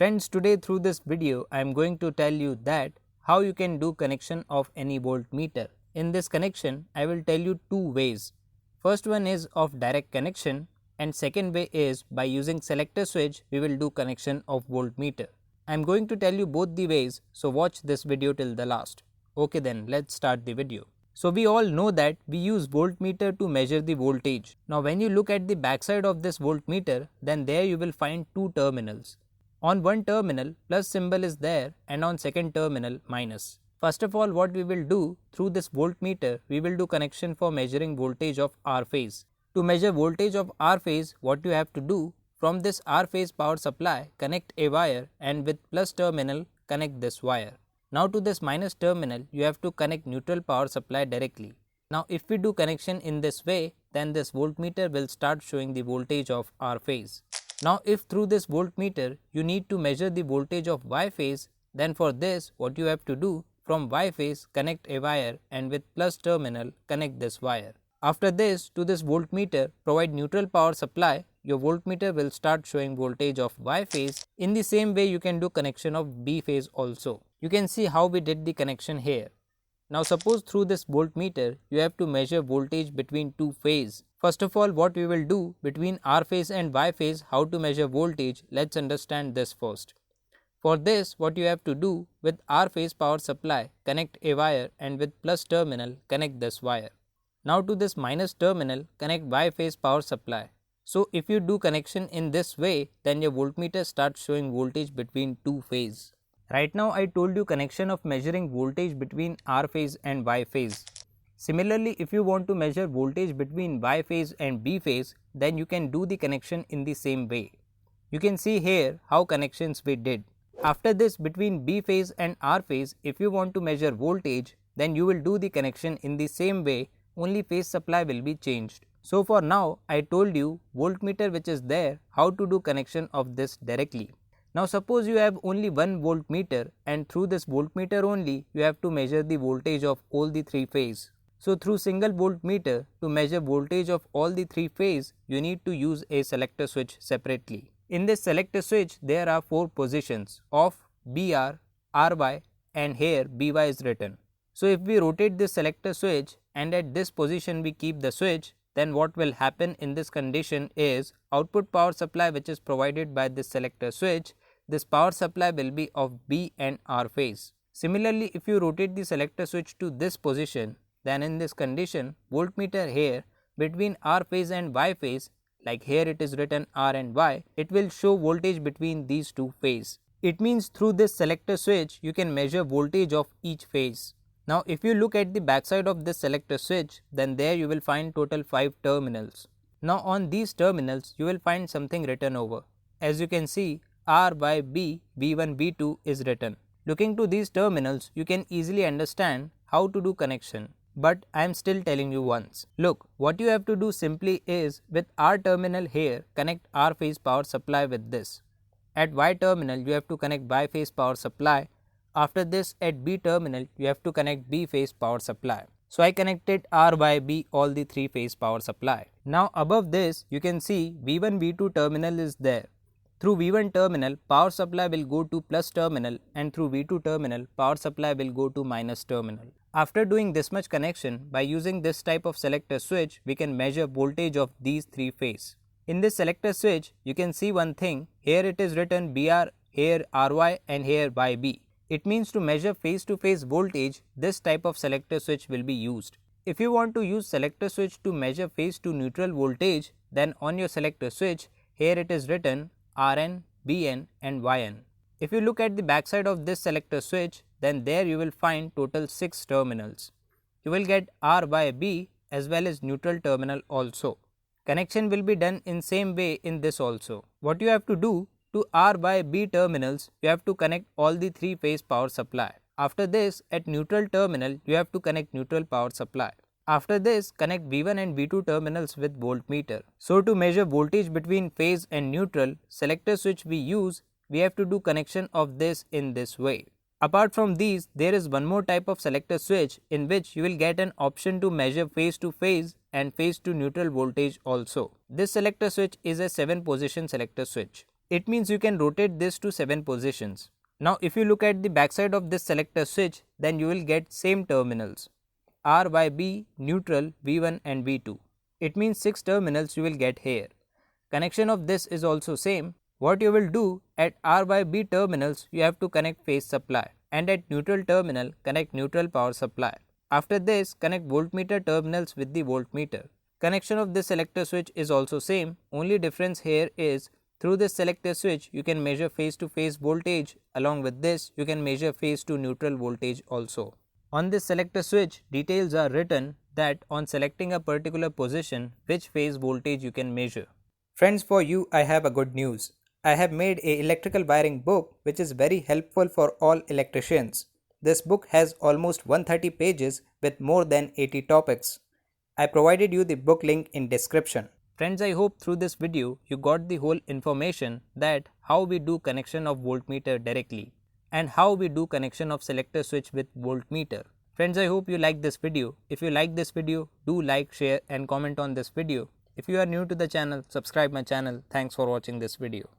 Friends, today through this video I am going to tell you that how you can do connection of any voltmeter. In this connection I will tell you two ways. First one is of direct connection and second way is by using selector switch we will do connection of voltmeter. I am going to tell you both the ways, so watch this video till the last. Okay, then let's start the video. So we all know that we use voltmeter to measure the voltage. Now when you look at the backside of this voltmeter, then there you will find two terminals. On one terminal plus symbol is there and on second terminal minus. First of all, what we will do through this voltmeter, we will do connection for measuring voltage of R phase. To measure voltage of R phase, what you have to do, from this R phase power supply connect a wire and with plus terminal connect this wire. Now to this minus terminal you have to connect neutral power supply directly. Now if we do connection in this way, then this voltmeter will start showing the voltage of R phase. Now if through this voltmeter you need to measure the voltage of Y phase, then for this what you have to do, from Y phase connect a wire and with plus terminal connect this wire. After this, to this voltmeter provide neutral power supply, your voltmeter will start showing voltage of Y phase. In the same way you can do connection of B phase also. You can see how we did the connection here. Now suppose through this voltmeter you have to measure voltage between two phase. First of all, what we will do between R phase and Y phase, how to measure voltage, let's understand this first. For this what you have to do, with R phase power supply connect a wire and with plus terminal connect this wire. Now to this minus terminal connect Y phase power supply. So if you do connection in this way, then your voltmeter starts showing voltage between two phase. Right now I told you connection of measuring voltage between R phase and Y phase. Similarly, if you want to measure voltage between Y phase and B phase, then you can do the connection in the same way. You can see here how connections we did. After this, between B phase and R phase, if you want to measure voltage, then you will do the connection in the same way, only phase supply will be changed. So for now I told you voltmeter which is there, how to do connection of this directly. Now suppose you have only one voltmeter and through this voltmeter only you have to measure the voltage of all the three phase. So through single voltmeter, to measure voltage of all the three phase, you need to use a selector switch separately. In this selector switch there are four positions of BR, RY and here BY is written. So if we rotate this selector switch and at this position we keep the switch, then what will happen in this condition is output power supply which is provided by this selector switch, this power supply will be of B and R phase. Similarly, if you rotate the selector switch to this position, then in this condition voltmeter here between R phase and Y phase, like here it is written R and Y, it will show voltage between these two phase. It means through this selector switch you can measure voltage of each phase. Now if you look at the backside of this selector switch, then there you will find total 5 terminals. Now on these terminals you will find something written over. As you can see, R, Y, B, V1, V2 is written. Looking to these terminals you can easily understand how to do connection. But I am still telling you once. Look, what you have to do simply is with R terminal here connect R phase power supply with this. At Y terminal you have to connect Y phase power supply. After this at B terminal you have to connect B phase power supply. So I connected R, Y, B all the three phase power supply. Now above this you can see V1, V2 terminal is there. Through V1 terminal power supply will go to plus terminal and through V2 terminal power supply will go to minus terminal. After doing this much connection, by using this type of selector switch we can measure voltage of these three phase. In this selector switch you can see one thing, here it is written BR, here RY and here YB. It means to measure phase to phase voltage, this type of selector switch will be used. If you want to use selector switch to measure phase to neutral voltage, then on your selector switch, here it is written RN, BN and YN. If you look at the backside of this selector switch, then there you will find total 6 terminals. You will get RYB as well as neutral terminal also. Connection will be done in same way in this also. What you have to do, to R, Y, B terminals, you have to connect all the three phase power supply. After this, at neutral terminal, you have to connect neutral power supply. After this, connect V1 and V2 terminals with voltmeter. So to measure voltage between phase and neutral, selector switch we use, we have to do connection of this in this way. Apart from these, there is one more type of selector switch in which you will get an option to measure phase to phase and phase to neutral voltage also. This selector switch is a 7 position selector switch. It means you can rotate this to 7 positions. Now if you look at the backside of this selector switch, then you will get same terminals R by B, neutral, V1 and V2. It means 6 terminals you will get here. Connection of this is also same. What you will do, at R by B terminals you have to connect phase supply, and at neutral terminal connect neutral power supply. After this, connect voltmeter terminals with the voltmeter. Connection of this selector switch is also same. Only difference here is through this selector switch you can measure phase to phase voltage. Along with this you can measure phase to neutral voltage also. On this selector switch, details are written that on selecting a particular position which phase voltage you can measure. Friends, for you I have a good news. I have made a electrical wiring book which is very helpful for all electricians. This book has almost 130 pages with more than 80 topics. I provided you the book link in description. Friends, I hope through this video you got the whole information that how we do connection of voltmeter directly and how we do connection of selector switch with voltmeter. Friends, I hope you like this video. If you like this video, do like, share and comment on this video. If you are new to the channel, subscribe my channel. Thanks for watching this video.